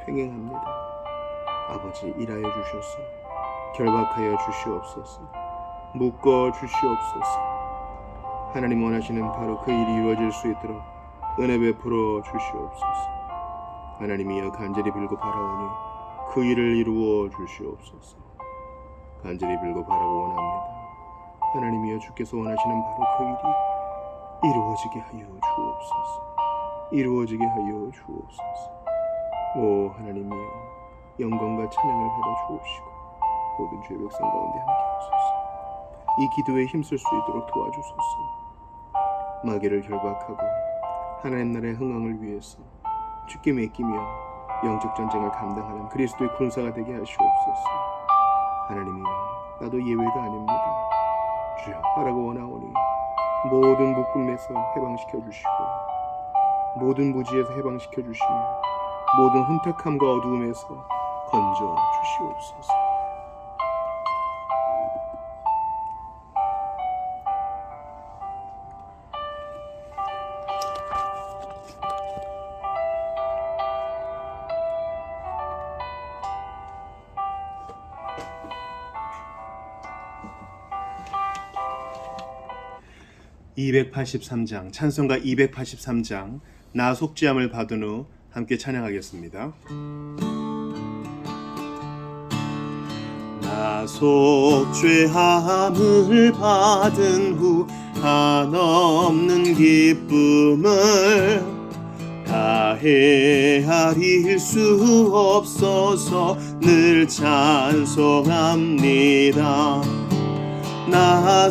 횡행합니다. 아버지, 일하여 주셔서 결박하여 주시옵소서. 묶어 주시옵소서. 하나님 원하시는 바로 그 일이 이루어질 수 있도록 은혜 베풀어 주시옵소서. 하나님이여 간절히 빌고 바라오니 그 일을 이루어 주시옵소서. 간절히 빌고 바라고 원합니다. 하나님이여 주께서 원하시는 바로 그 일이 이루어지게 하여 주옵소서. 이루어지게 하여 주옵소서. 오 하나님이여, 영광과 찬양을 받아 주옵시고 모든 주의 백성 가운데 함께 하소서. 이 기도에 힘쓸 수 있도록 도와주소서. 마귀를 결박하고 하나님 나라의 흥왕을 위해서 주께 맡기며 영적 전쟁을 감당하는 그리스도의 군사가 되게 하시옵소서. 하나님이여, 나도 예외가 아닙니다. 주여 하라고 원하오니 모든 묶음에서 해방시켜 주시고 모든 무지에서 해방시켜 주시며 모든 혼탁함과 어두움에서 건져 주시옵소서. (283장) 찬송가 283장 나 속죄함을 받은 후 함께 찬양하겠습니다. 나 속죄함을 받은 후 한없는 기쁨을 다 헤아릴 수 없어서 늘 찬송합니다. 나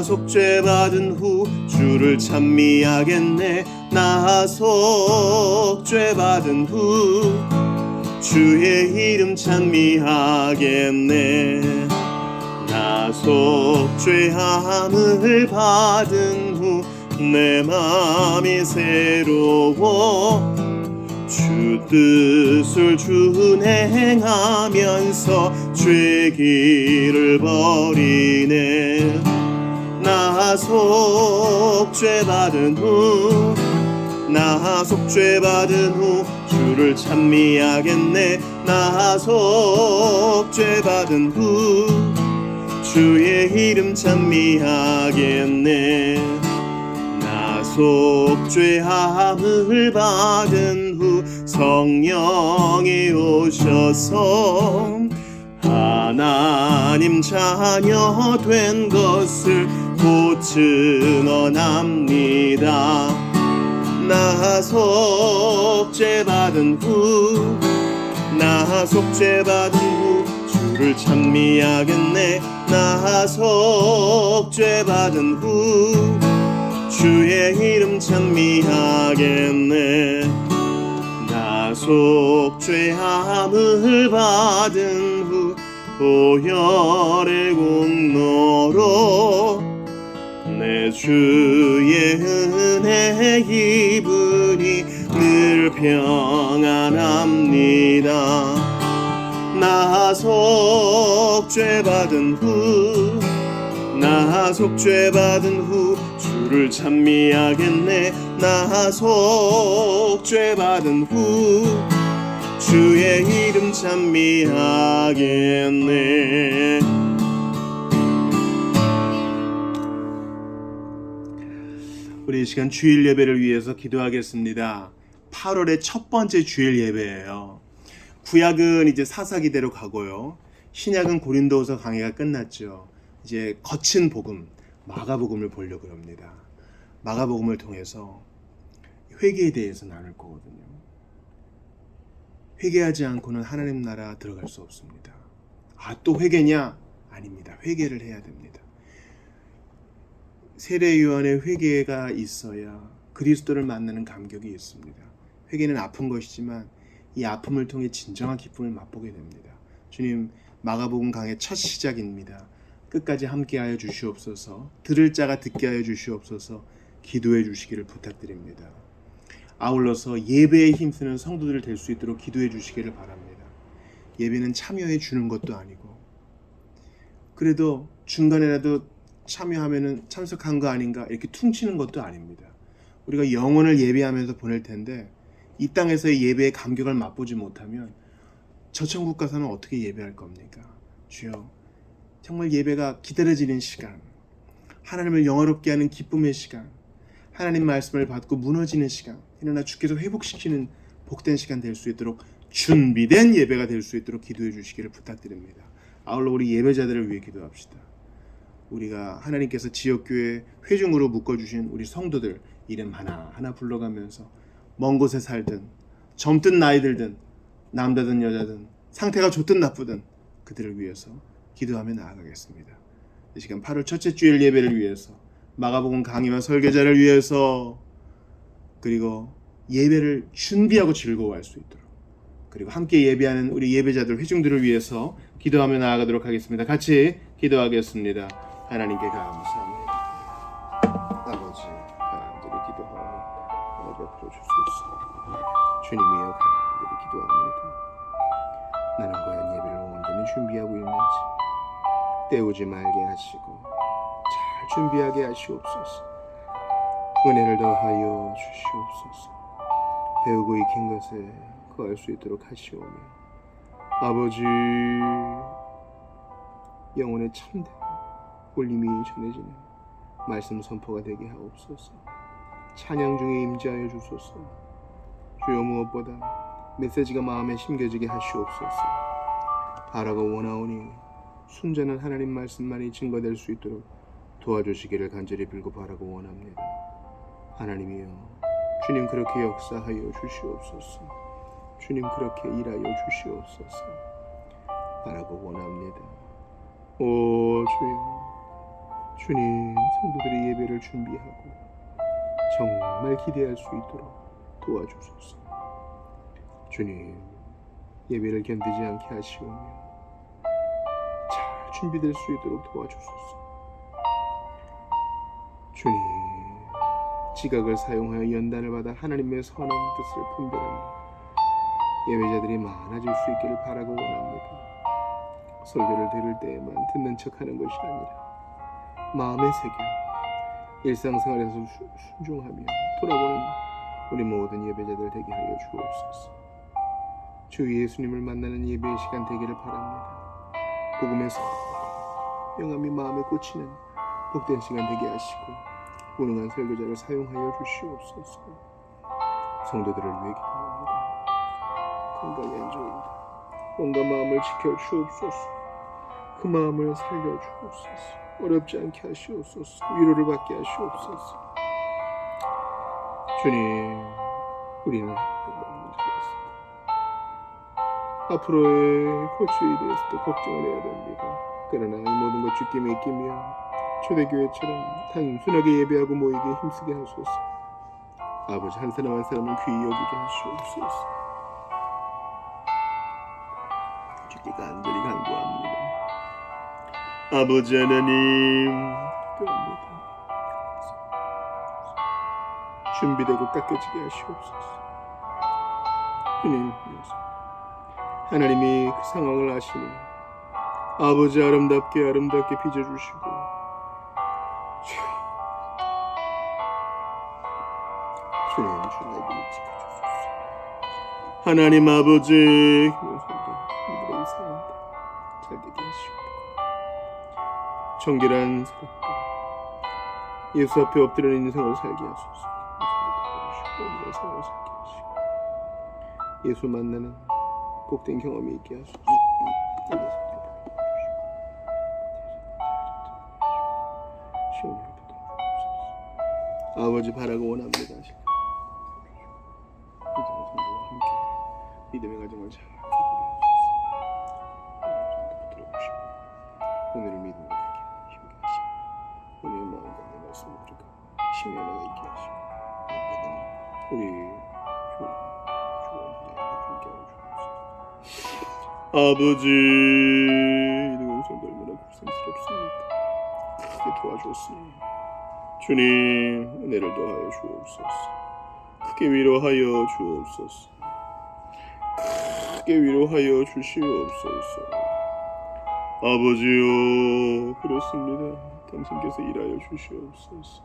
속죄받은 후 주를 찬미하겠네. 나 속죄받은 후 주의 이름 찬미하겠네. 나 속죄함을 받은 후 내 맘이 새로워 주 뜻을 준행하면서 죄 길을 버리네. 나 속죄받은 후 주를 찬미하겠네. 나 속죄받은 후 주의 이름 찬미하겠네. 나 속죄함을 받은 후 성령이 오셔서 하나님 자녀 된 것을 곧 증언합니다. 나 속죄받은 후 주를 찬미하겠네. 나 속죄받은 후 주의 이름 찬미하겠네. 나 속죄함을 받은 후 보혈의 공로로 내 주의 은혜 기분이 늘 평안합니다. 나 속죄 받은 후 주를 찬미하겠네. 나 속죄 받은 후 주의 이름 찬미하겠네. 우리 이 시간 주일 예배를 위해서 기도하겠습니다. 8월의 첫 번째 주일 예배예요. 구약은 이제 사사기대로 가고요. 신약은 고린도후서 강해가 끝났죠. 이제 거친 복음, 마가복음을 보려고 합니다. 마가복음을 통해서 회개에 대해서 나눌 거거든요. 회개하지 않고는 하나님 나라 들어갈 수 없습니다. 또 회개냐? 아닙니다. 회개를 해야 됩니다. 세례 요한의 회개가 있어야 그리스도를 만나는 감격이 있습니다. 회개는 아픈 것이지만 이 아픔을 통해 진정한 기쁨을 맛보게 됩니다. 주님, 마가복음 강의 첫 시작입니다. 끝까지 함께하여 주시옵소서. 들을 자가 듣게 하여 주시옵소서. 기도해 주시기를 부탁드립니다. 아울러서 예배에 힘쓰는 성도들 될 수 있도록 기도해 주시기를 바랍니다. 예배는 참여해 주는 것도 아니고, 그래도 중간에라도 참여하면은 참석한 거 아닌가 이렇게 퉁치는 것도 아닙니다. 우리가 영혼을 예배하면서 보낼 텐데 이 땅에서의 예배의 감격을 맛보지 못하면 저 천국 가서는 어떻게 예배할 겁니까? 주여, 정말 예배가 기다려지는 시간, 하나님을 영화롭게 하는 기쁨의 시간, 하나님 말씀을 받고 무너지는 시간, 일어나 주께서 회복시키는 복된 시간 될 수 있도록 준비된 예배가 될 수 있도록 기도해 주시기를 부탁드립니다. 아울러 우리 예배자들을 위해 기도합시다. 우리가 하나님께서 지역교회 회중으로 묶어주신 우리 성도들 이름 하나하나 불러가면서 먼 곳에 살든 젊든 나이 들든 남자든 여자든 상태가 좋든 나쁘든 그들을 위해서 기도하며 나아가겠습니다. 이 시간 8월 첫째 주일 예배를 위해서, 마가복음 강의와 설교자를 위해서, 그리고 예배를 준비하고 즐거워할 수 있도록, 그리고 함께 예배하는 우리 예배자들 회중들을 위해서 기도하며 나아가도록 하겠습니다. 같이 기도하겠습니다. 하나님께 감사합니다. 아버지, 간절히 기도하며 뵙도 주소서. 주님이여, 간절히 기도합니다. 나는 과연 예배를 온전히 준비하고 있는지 때우지 말게 하시고 잘 준비하게 하시옵소서. 은혜를 더하여 주시옵소서. 배우고 익힌 것에 거할 수 있도록 하시오며, 아버지, 영혼의 참된 울림이 전해지는 말씀 선포가 되게 하옵소서. 찬양 중에 임재하여 주소서. 주여, 무엇보다 메시지가 마음에 심겨지게 하시옵소서. 알아가 원하오니 순전한 하나님 말씀만이 증거될 수 있도록 도와주시기를 간절히 빌고 바라고 원합니다. 하나님이여, 주님 그렇게 역사하여 주시옵소서. 주님 그렇게 일하여 주시옵소서. 바라고 원합니다. 오 주여, 주님 성도들의 예배를 준비하고 정말 기대할 수 있도록 도와주소서. 주님, 예배를 견디지 않게 하시오며 잘 준비될 수 있도록 도와주소서. 주님, 지각을 사용하여 연단을 받아 하나님의 선한 뜻을 분별하는 예배자들이 많아질 수 있기를 바라고 원합니다. 설교를 들을 때에만 듣는 척하는 것이 아니라 마음에 새겨 일상생활에서 순종하며 돌아보는 우리 모든 예배자들 되게 하여 주옵소서. 주 예수님을 만나는 예배의 시간 되기를 바랍니다. 복음에서 영감이 마음에 꽂히는 복된 시간 되게 하시고 무능한 설교자를 사용하여 주시옵소서. 성도들을 위해 기도합니다. 건강이 안 좋은데 온갖 마음을 지켜 주옵소서. 그 마음을 살려 주옵소서. 어렵지 않게 하시옵소서. 위로를 받게 하시옵소서. 주님, 우리는 문제였습니다. 앞으로의 고초에 대해서도 걱정을 해야 됩니다. 그러나 이 모든 것 주께 맡기며 초대교회처럼 단순하게 예배하고 모이게 힘쓰게 하소서. 아버지, 한 사람 한 사람을 귀히 여기게 하시옵소서. 주께 간절히 간구합니다. 아버지 하나님, 기도합니다. 준비되고 깎여지게 하시옵소서. 주님, 하나님이 그 상황을 아시니 아버지 아름답게 빚어주시고, 주님 나에게 지켜주소서. 하나님 아버지, 그들의 이상한데 잘 되게 하시고, 정결한 사랑과 예수 앞에 엎드리는 인생을 살게 하소서. 오늘의 삶을 살게 하시고, 예수 만나는 복된 경험이 있게 하소서. 아버지 바라고 원합니다. 이제는 성도와 함께 믿음의 가정을 잘 이끌게 하소서. 오늘을 믿음으로 가게 힘게 하시고, 오늘의 마음과 내 말씀을 그렇게 심히 하나 있게 하시고, 우리 아버지, 이런 성도 얼마나 고생스럽습니까? 크게 도와주었으니 주님 은혜를 더하여 주옵소서. 크게 위로하여 주옵소서. 크게 위로하여 주시옵소서. 아버지요, 그렇습니다. 당신께서 일하여 주시옵소서.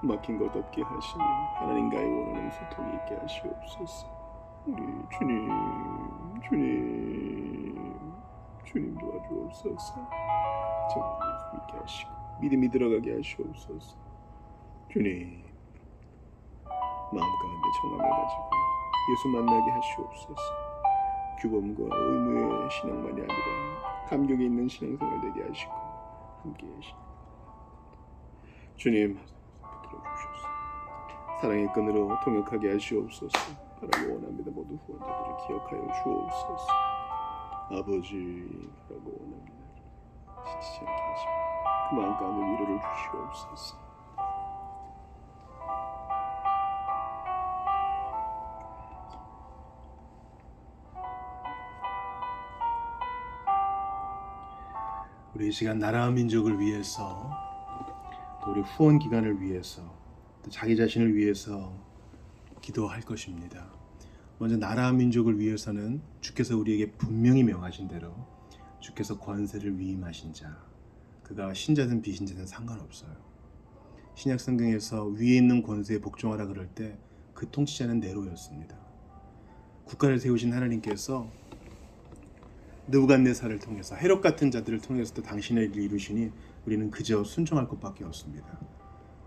막힌 것 없게 하시니 하나님과의 원하는 소통이 있게 하시옵소서. 우리 주님 도와주옵소서. 정말 예수 믿게 하시고 믿음이 들어가게 하시옵소서. 주님, 마음 가운데 정함을 가지고 예수 만나게 하시옵소서. 규범과 의무의 신앙만이 아니라 감격이 있는 신앙생활 되게 하시고 함께 하시고, 주님 붙들어 주셔서 사랑의 끈으로 통역하게 하시옵소서. 바라고 원합니다. 모두 후원자들을 기억하여 주옵소서. 아버지, 바라고 원합니다. 지치지 않게 하시고 그 마음 가운데 위로를 주시옵소서. 우리 이 시간 나라와 민족을 위해서, 또 우리 후원 기관을 위해서, 또 자기 자신을 위해서 기도할 것입니다. 먼저 나라와 민족을 위해서는 주께서 우리에게 분명히 명하신 대로 주께서 권세를 위임하신 자, 그가 신자든 비신자든 상관없어요. 신약 성경에서 위에 있는 권세에 복종하라 그럴 때 그 통치자는 네로였습니다. 국가를 세우신 하나님께서 느부갓네살을 통해서, 헤롯 같은 자들을 통해서도 당신의 일을 이루시니 우리는 그저 순종할 것밖에 없습니다.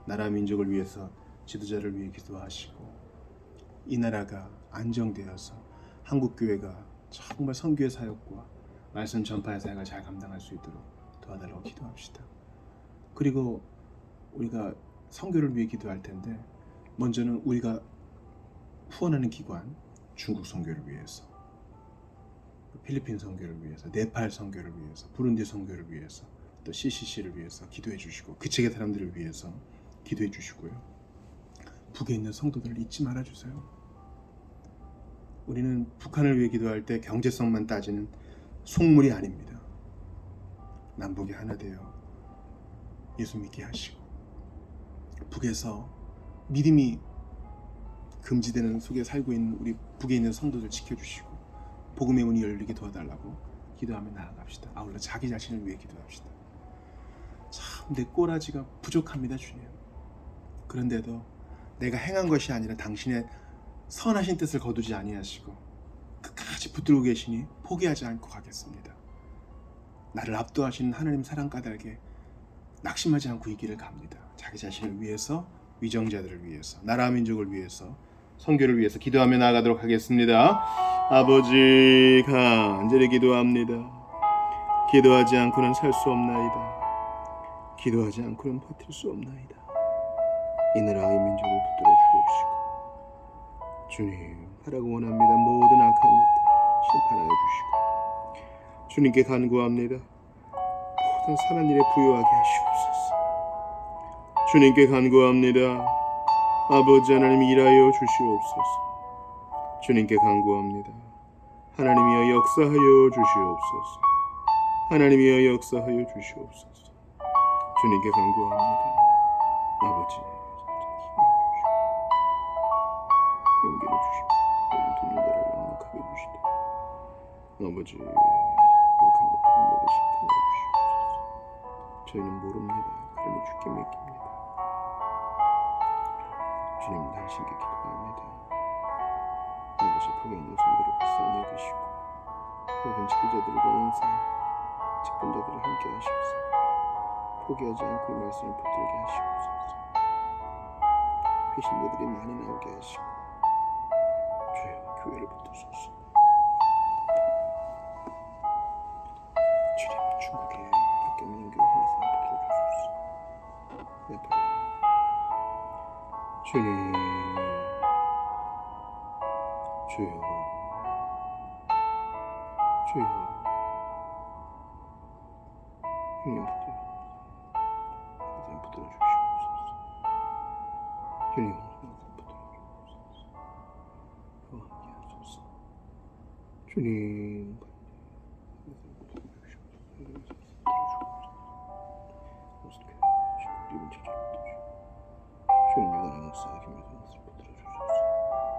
나라 민족을 위해서 지도자를 위해 기도하시고, 이 나라가 안정되어서 한국교회가 정말 선교의 사역과 말씀 전파의 사역을 잘 감당할 수 있도록 도와달라고 기도합시다. 그리고 우리가 선교를 위해 기도할 텐데, 먼저는 우리가 후원하는 기관, 중국 선교를 위해서, 필리핀 선교를 위해서, 네팔 선교를 위해서, 부룬디 선교를 위해서, 또 CCC를 위해서 기도해 주시고, 그 지역의 사람들을 위해서 기도해 주시고요. 북에 있는 성도들을 잊지 말아 주세요. 우리는 북한을 위해 기도할 때 경제성만 따지는 속물이 아닙니다. 남북이 하나 되어 예수 믿게 하시고, 북에서 믿음이 금지되는 속에 살고 있는 우리 북에 있는 성도들 지켜주시고 복음의 문이 열리게 도와달라고 기도하며 나아갑시다. 아울러 자기 자신을 위해 기도합시다. 참 내 꼬라지가 부족합니다, 주님. 그런데도 내가 행한 것이 아니라 당신의 선하신 뜻을 거두지 아니하시고 끝까지 붙들고 계시니 포기하지 않고 가겠습니다. 나를 압도하시는 하나님 사랑 까닭에 낙심하지 않고 이 길을 갑니다. 자기 자신을 위해서, 위정자들을 위해서, 나라 민족을 위해서, 선교를 위해서 기도하며 나아가도록 하겠습니다. 아버지, 간절히 기도합니다. 기도하지 않고는 살 수 없나이다. 기도하지 않고는 버틸 수 없나이다. 이 나라의 민족을 붙들어 주옵시고, 주님, 하라고 원합니다. 모든 악한 것들 심판하여 주시고, 주님께 간구합니다. 모든 선한 일에 부요하게 하시옵소서. 주님께 간구합니다. 아버지 하나님, 일하여 주시옵소서. 주님께 간구합니다. 하나님이여 역사하여 주시옵소서. 하나님이여 역사하여 주시옵소서. 주님께 간구합니다. 아버지, 용기를 주시고 모든 동료들을 넉넉하게 주시되 아버지, 약한 것들을 모르시 도와주시옵소서. 저희는 모릅니다. 그러니 주께 맡깁니다. 주님, 당신께 기도합니다. 아버지, 폭에 있는 손들을 불쌍히 여기시고 모든 지도자들과 은사, 직분자들을 함께 하시옵소서. 포기하지 않고 이 말씀을 붙들게 하시옵소서. 회신자들이 많이 나오게 하시고 주여 교회를 붙드소서. 주님, 중국에 박경민 교사에서 붙들어주소서. 네팔 주님, 주여, 주여, 주님 붙들어 주시옵소서. 주님 붙들어 주옵소서. 함께 하소서. 주님 붙들어 주옵소서. 주님 영원한 목사 김효선 목사를 붙들어 주소서.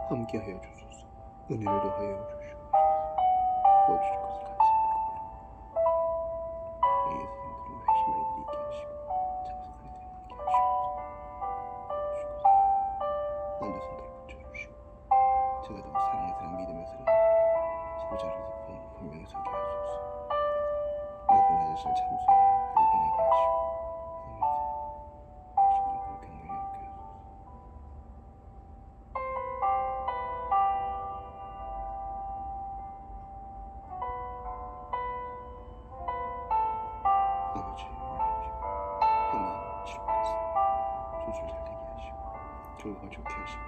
함께하여 주소서. 은혜를 더하여 주시옵소서. 도와주실 것을 간절히 구합니다. 예수님 그리고 회심을 있게 하시고 참석하는 이들을 함께 하시옵소서. 남자 손들을 붙여주시고 제가 더 사랑의 사랑 믿음의 사랑 지도자를 분명히 서게 하소서. 나도 내 자신을 참소하여 이겨내게 하시고 아버지, 형이 치료받았습니다. 수술 잘 되게 하시고 결과가 좋게 하시고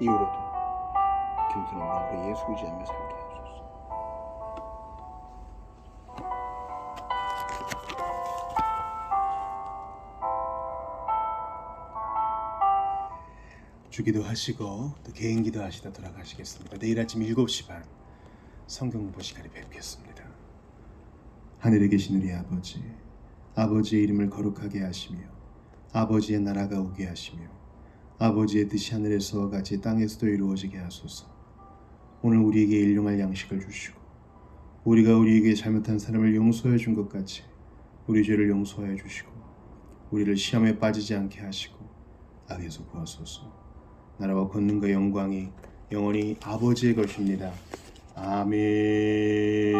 이후로도 겸손한 마음으로 예수 의지하며 살게 하소서. 주기도 하시고 또 개인기도 하시다 돌아가시겠습니다. 내일 아침 7시 반 성경 공부 시간에 뵙겠습니다. 하늘에 계신 우리 아버지, 아버지의 이름을 거룩하게 하시며 아버지의 나라가 오게 하시며 아버지의 뜻이 하늘에서와 같이 땅에서도 이루어지게 하소서. 오늘 우리에게 일용할 양식을 주시고 우리가 우리에게 잘못한 사람을 용서해 준 것 같이 우리 죄를 용서하여 주시고 우리를 시험에 빠지지 않게 하시고 악에서 구하소서. 나라와 권능과 영광이 영원히 아버지의 것입니다. 아멘.